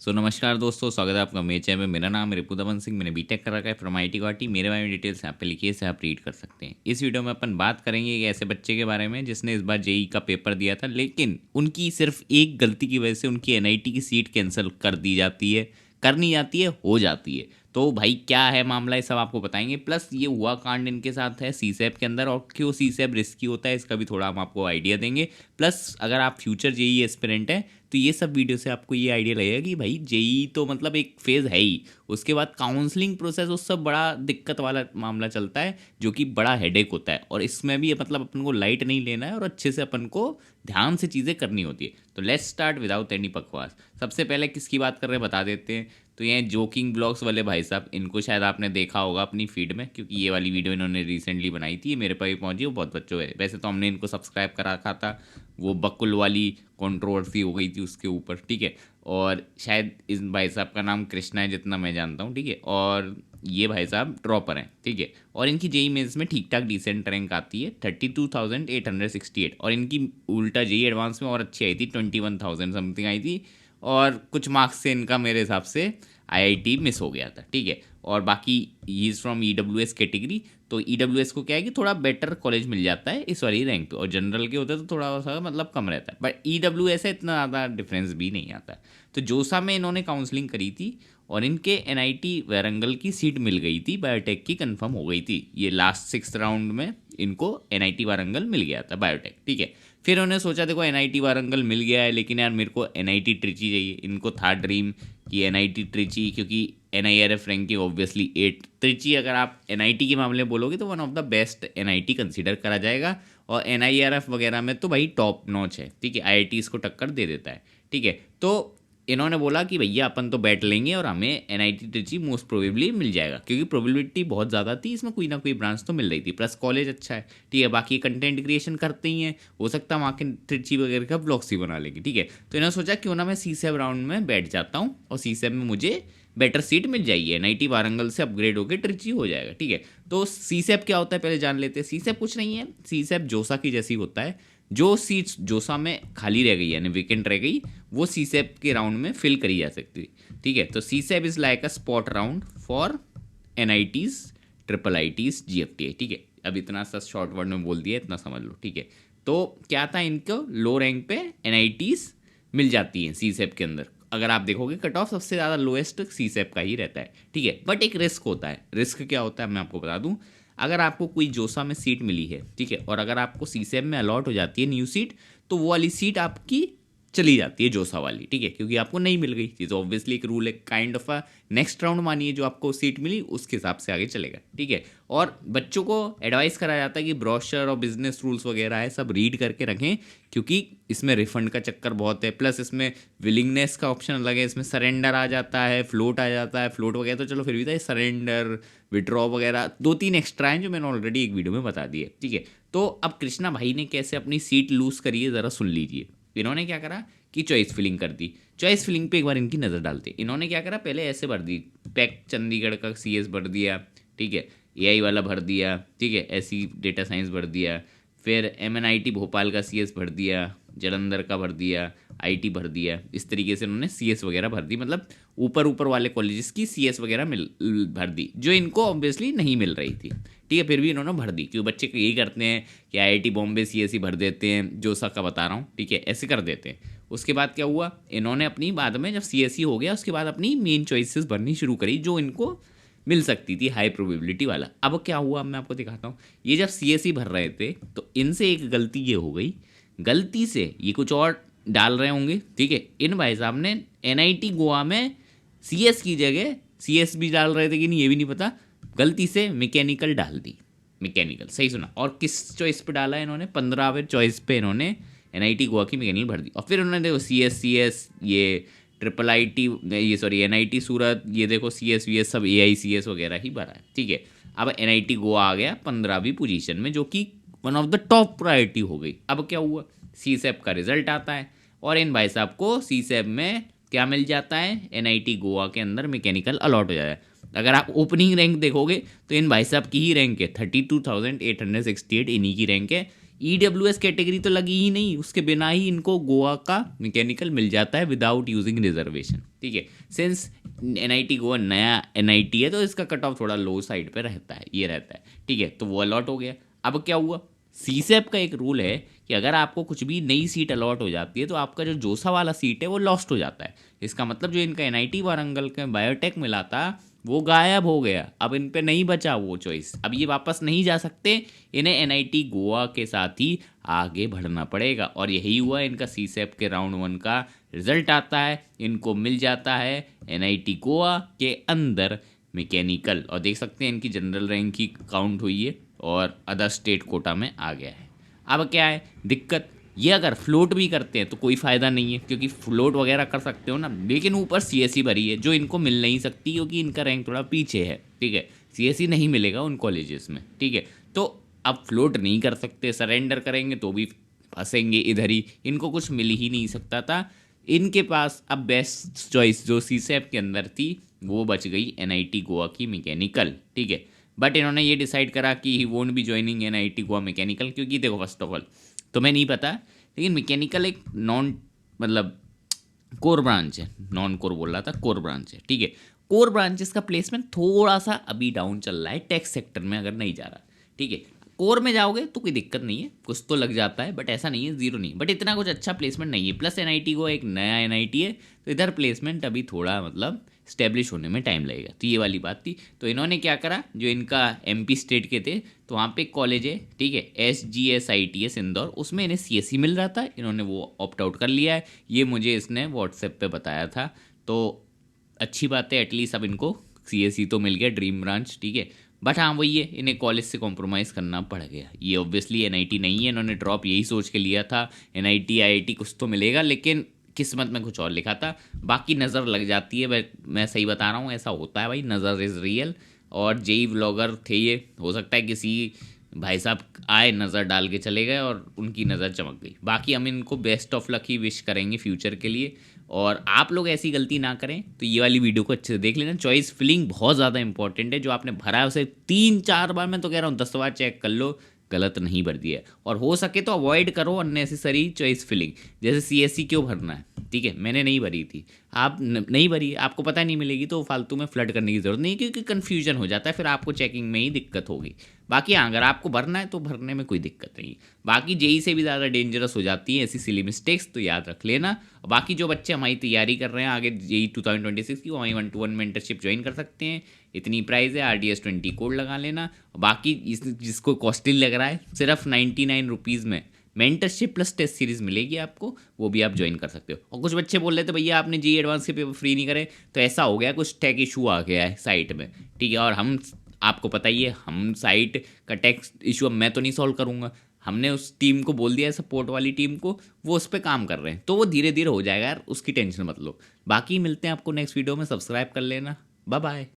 नमस्कार दोस्तों, स्वागत है आपका मेरे चैनल में। मेरा नाम है रिपुदमन सिंह। मैंने बीटेक कर रखा है फ्रॉम IIT गुवाहाटी। मेरे बारे में डिटेल्स यहाँ पे लिखी है, इसे आप रीड कर सकते हैं। इस वीडियो में अपन बात करेंगे एक ऐसे बच्चे के बारे में जिसने इस बार जेई का पेपर दिया था, लेकिन उनकी सिर्फ एक गलती की वजह से उनकी एनआईटी की सीट कैंसिल कर दी जाती है। करनी जाती है, हो जाती है। तो भाई क्या है मामला, ये सब आपको बताएंगे। प्लस ये हुआ कांड इनके साथ है सीसैप के अंदर, और क्यों सीसैप रिस्की होता है इसका भी थोड़ा हम आपको आइडिया देंगे। प्लस अगर आप फ्यूचर जेई एस्पिरेंट हैं तो ये सब वीडियो से आपको ये आइडिया लगेगा कि भाई जेई तो मतलब एक फेज़ है ही, उसके बाद काउंसलिंग प्रोसेस उस सब बड़ा दिक्कत वाला मामला चलता है, जो कि बड़ा हेडेक होता है। और इसमें भी मतलब अपन को लाइट नहीं लेना है और अच्छे से अपन को ध्यान से चीज़ें करनी होती है। तो लेट्स स्टार्ट विदाउट एनी बकवास। सबसे पहले किसकी बात कर रहे हैं बता देते हैं। तो ये जोकिंग ब्लॉग्स वाले भाई साहब, इनको शायद आपने देखा होगा अपनी फीड में, क्योंकि ये वाली वीडियो इन्होंने रिसेंटली बनाई थी, ये मेरे पास भी पहुंची। वो बहुत बच्चों है, वैसे तो हमने इनको सब्सक्राइब करा रखा था। वो बकुल वाली कंट्रोवर्सी हो गई थी उसके ऊपर, ठीक है। और शायद इस भाई साहब का नाम कृष्णा है जितना मैं जानता हूँ, ठीक है। और ये भाई साहब ड्रॉपर हैं, ठीक है। और इनकी जेई मेंस में ठीक ठाक डिसेंट रैंक आती है 32,868। और इनकी उल्टा जेई एडवांस में और अच्छी आई थी, 21,000 समथिंग आई थी। और कुछ मार्क्स से इनका मेरे हिसाब से आईआईटी मिस हो गया था, ठीक है। और बाकी he is from EWS category. तो ईडब्ल्यूएस को क्या है कि थोड़ा बेटर कॉलेज मिल जाता है इस वाली रैंक पे, और जनरल के होते तो थोड़ा सा मतलब कम रहता है। बट ईडब्ल्यूएस है, इतना ज़्यादा डिफरेंस भी नहीं आता है। तो जोसा में इन्होंने काउंसलिंग करी थी और इनके एनआईटी वारंगल की सीट मिल गई थी, बायोटेक की कंफर्म हो गई थी। ये लास्ट 6th राउंड में इनको एनआईटी वारंगल मिल गया था, बायोटेक, ठीक है। फिर उन्होंने सोचा देखो एनआईटी वारंगल मिल गया है, लेकिन यार मेरे को एनआईटी ट्रिची चाहिए। इनको था ड्रीम कि एनआईटी ट्रिची, क्योंकि NIRF रैंकिंग ऑब्वियसली 8 त्रिची, अगर आप एनआईटी के मामले में बोलोगे तो one of the best NIT consider करा जाएगा। और NIRF वगैरह में तो भाई टॉप नॉच है, ठीक है। IIT इसको टक्कर दे देता है, ठीक है। तो इन्होंने बोला कि भैया अपन तो बैठ लेंगे और हमें एनआईटी ट्रिची मोस्ट प्रोबेबली मिल जाएगा, क्योंकि प्रोबेबिलिटी बहुत ज़्यादा थी इसमें, कोई ना कोई ब्रांच तो मिल रही थी। प्लस कॉलेज अच्छा है, ठीक है। बाकी कंटेंट क्रिएशन करते ही हैं, हो सकता है वहाँ के ट्रिची वगैरह का ब्लॉग्स ही बना लेंगे, ठीक है। तो इन्होंने सोचा क्यों ना मैं सीसैप राउंड में बैठ जाता हूँ और सीसैप में मुझे बेटर सीट मिल जाएगी, एनआईटी वारंगल से अपग्रेड होकर ट्रिची हो जाएगा, ठीक है। तो सीसैप क्या होता है पहले जान लेते हैं। सीसैप कुछ नहीं है, सीसैप जोसा की जैसी होता है। जो सीट्स जोसा में खाली रह गई यानी वेकेंट रह गई, वो सीसैप के राउंड में फिल करी जा सकती है, ठीक है। तो CSAB is like a spot round for NITs, triple ITs, GFTA, ठीक है। अब इतना सा शॉर्ट वर्ड में बोल दिया, इतना समझ लो, ठीक है। तो क्या था, इनको लो रैंक पे एनआईटीज मिल जाती हैं सीसैप के अंदर। अगर आप देखोगे कट ऑफ सबसे ज़्यादा लोएस्ट सीसैप का ही रहता है, ठीक है। बट एक रिस्क होता है। रिस्क क्या होता है मैं आपको बता दूं। अगर आपको कोई जोसा में सीट मिली है, ठीक है, और अगर आपको सीसैप में अलॉट हो जाती है न्यू सीट, तो वो वाली सीट आपकी चली जाती है जोसा वाली, ठीक है, क्योंकि आपको नहीं मिल गई थी। तो ऑब्वियसली एक रूल है, kind of a next round मानिए जो आपको सीट मिली उसके हिसाब से आगे चलेगा, ठीक है। और बच्चों को एडवाइस करा जाता है कि ब्रोशर और बिजनेस रूल्स वगैरह है सब रीड करके रखें, क्योंकि इसमें रिफंड का चक्कर बहुत है। प्लस इसमें विलिंगनेस का ऑप्शन अलग है, इसमें सरेंडर आ जाता है, फ्लोट आ जाता है। फ्लोट वगैरह तो चलो फिर भी था, सरेंडर, विड्रॉ वगैरह 2-3 एक्स्ट्रा हैं जो मैंने ऑलरेडी एक वीडियो में बता दिए, ठीक है। तो अब कृष्णा भाई ने कैसे अपनी सीट लूज करी है ज़रा सुन लीजिए। इन्होंने क्या करा कि चॉइस फिलिंग कर दी। चॉइस फिलिंग पे एक बार इनकी नज़र डालते। इन्होंने क्या करा, पहले ऐसे भर दी, पैक चंडीगढ़ का CS भर दिया, ठीक है, AI वाला भर दिया, ठीक है, ऐसी डेटा साइंस भर दिया। फिर MNIT भोपाल का CS भर दिया, जालंधर का भर दिया, IT भर दिया। इस तरीके से उन्होंने CS वगैरह भर दी, मतलब ऊपर ऊपर वाले कॉलेजेस की CS वगैरह भर दी, जो इनको ऑब्वियसली नहीं मिल रही थी, ठीक है। फिर भी इन्होंने भर दी, क्योंकि बच्चे यही करते हैं कि IIT बॉम्बे CS ही भर देते हैं, जो सा का बता रहा हूँ, ठीक है, ऐसे कर देते हैं। उसके बाद क्या हुआ, इन्होंने अपनी बाद में जब CSE हो गया उसके बाद अपनी मेन चॉइसेस भरनी शुरू करी, जो इनको मिल सकती थी हाई प्रोबेबिलिटी वाला। अब क्या हुआ मैं आपको दिखाता हूँ। ये जब CSE भर रहे थे तो इनसे एक गलती ये हो गई, गलती से ये कुछ और डाल रहे होंगे, ठीक है। इन भाई साहब ने NIT गोवा में CS की जगह CS भी डाल रहे थे कि नहीं ये भी नहीं पता, गलती से मैकेनिकल डाल दी। मैकेनिकल सही सुना। और किस चॉइस पे डाला है इन्होंने, 15वें चॉइस पे इन्होंने NIT गोवा की मैकेनिकल भर दी। और फिर उन्होंने देखो CS ये ट्रिपल IT, ये सॉरी NIT सूरत, ये देखो CS सब AICS वगैरह ही भरा है, ठीक है। अब NIT गोवा आ गया 15वीं पोजीशन में, जो कि one of the top priority हो गई। अब क्या हुआ, CSAP का रिजल्ट आता है और इन भाई साहब को CSAP में क्या मिल जाता है, NIT गोवा के अंदर मैकेनिकल अलॉट हो जाता है। अगर आप ओपनिंग रैंक देखोगे तो इन भाई साहब की ही रैंक है 32,868, इन्हीं की रैंक है। EWS कैटेगरी तो लगी ही नहीं, उसके बिना ही इनको गोवा का मैकेनिकल मिल जाता है विदाउट यूजिंग रिजर्वेशन। ठीक है, सिंस NIT गोवा नया NIT है तो इसका कट ऑफ थोड़ा लो साइड पे रहता है, ये रहता है। ठीक है, तो वो अलॉट हो गया। अब क्या हुआ, CSEP का एक रूल है कि अगर आपको कुछ भी नई सीट अलॉट हो जाती है तो आपका जो जोसा वाला सीट है वो लॉस्ट हो जाता है। इसका मतलब जो इनका NIT वारंगल के बायोटेक मिला था वो गायब हो गया, अब इन पे नहीं बचा वो चॉइस, अब ये वापस नहीं जा सकते, इन्हें NIT गोवा के साथ ही आगे बढ़ना पड़ेगा। और यही हुआ, इनका CSEP के राउंड 1 का रिजल्ट आता है, इनको मिल जाता है NIT गोवा के अंदर मैकेनिकल, और देख सकते हैं इनकी जनरल रैंक की काउंट हुई है और अदर स्टेट कोटा में आ गया है। अब क्या है दिक्कत, ये अगर फ्लोट भी करते हैं तो कोई फ़ायदा नहीं है, क्योंकि फ्लोट वगैरह कर सकते हो ना, लेकिन ऊपर CSE भरी है जो इनको मिल नहीं सकती क्योंकि इनका रैंक थोड़ा पीछे है। ठीक है, CSE नहीं मिलेगा उन कॉलेजेस में। ठीक है, तो अब फ्लोट नहीं कर सकते, सरेंडर करेंगे तो भी फंसेंगे इधर ही, इनको कुछ मिल ही नहीं सकता था। इनके पास अब बेस्ट चॉइस जो CSEP के अंदर थी वो बच गई NIT गोवा की मैकेनिकल। ठीक है, बट इन्होंने ये डिसाइड करा कि he won't be joining NIT Goa mechanical, क्योंकि देखो फर्स्ट ऑफ ऑल तुम्हें नहीं पता लेकिन मैकेनिकल एक नॉन मतलब कोर ब्रांच है, नॉन कोर बोल रहा था, कोर ब्रांच है। ठीक है, कोर ब्रांचेस का प्लेसमेंट थोड़ा सा अभी डाउन चल रहा है टैक्स सेक्टर में, अगर नहीं जा रहा। ठीक है, कोर में जाओगे तो कोई दिक्कत नहीं है, कुछ तो लग जाता है बट ऐसा नहीं है जीरो नहीं, बट इतना कुछ अच्छा प्लेसमेंट नहीं है। प्लस NIT को एक नया NIT है तो इधर प्लेसमेंट अभी थोड़ा मतलब स्टेब्लिश होने में टाइम लगेगा, तो ये वाली बात थी। तो इन्होंने क्या करा, जो इनका MP स्टेट के थे तो वहाँ पे एक कॉलेज है, ठीक है, SGSITS इंदौर, उसमें इन्हें CSE मिल रहा था, इन्होंने वो ऑप्ट आउट कर लिया है। ये मुझे इसने व्हाट्सएप पे बताया था, तो अच्छी बात है, एटलीस्ट अब इनको CSE तो मिल गया, ड्रीम ब्रांच। ठीक है, बट हाँ वही है, इन्हें कॉलेज से कॉम्प्रोमाइज़ करना पड़ गया। ये ऑब्वियसली NIT नहीं है, इन्होंने ड्रॉप यही सोच के लिया था NIT IIT कुछ तो मिलेगा, लेकिन किस्मत में कुछ और लिखा था। बाकी नज़र लग जाती है, मैं सही बता रहा हूँ, ऐसा होता है भाई, नज़र इज़ रियल। और जेई व्लॉगर थे ये, हो सकता है किसी भाई साहब आए नज़र डाल के चले गए और उनकी नज़र चमक गई। बाकी हम इनको best of luck he wish करेंगे फ्यूचर के लिए, और आप लोग ऐसी गलती ना करें। तो ये वाली वीडियो को अच्छे से देख लेना, चॉइस फिलिंग बहुत ज़्यादा इंपॉर्टेंट है, जो आपने भरा है उसे 3-4 बार, मैं तो कह रहा हूँ 10 बार चेक कर लो, गलत नहीं भर दिया है। और हो सके तो अवॉइड करो अननेसेसरी चॉइस फिलिंग, जैसे CSE क्यों भरना है। ठीक है, मैंने नहीं भरी थी, आप नहीं भरी, आपको पता नहीं मिलेगी तो फालतू में फ्लड करने की ज़रूरत नहीं, क्योंकि कन्फ्यूजन हो जाता है, फिर आपको चेकिंग में ही दिक्कत होगी। बाकी हाँ, अगर आपको भरना है तो भरने में कोई दिक्कत नहीं। बाकी जेई से भी ज़्यादा डेंजरस हो जाती है ऐसी सिली मिस्टेक्स, तो याद रख लेना। बाकी जो बच्चे हमारी तैयारी कर रहे हैं आगे जेई 2026 की, वो हमारी 1-to-1 मेंटरशिप ज्वाइन कर सकते हैं। इतनी प्राइस है, RDS20 कोड लगा लेना। बाकी जिसको कॉस्टली लग रहा है, सिर्फ 99 रुपीज़ में मेंटरशिप प्लस टेस्ट सीरीज़ मिलेगी आपको, वो भी आप ज्वाइन कर सकते हो। और कुछ बच्चे बोल रहे थे भैया आपने जेई एडवांस के पेपर फ्री नहीं करे, तो ऐसा हो गया, कुछ टेक इशू आ गया है साइट में। ठीक है, और हम आपको पता ही है, हम साइट का टेक्स्ट इशू अब मैं तो नहीं सॉल्व करूँगा, हमने उस टीम को बोल दिया है, सपोर्ट वाली टीम को, वो उस पर काम कर रहे हैं, तो वो धीरे धीरे हो जाएगा यार, उसकी टेंशन मत लो। बाकी मिलते हैं आपको नेक्स्ट वीडियो में, सब्सक्राइब कर लेना, बाय बाय।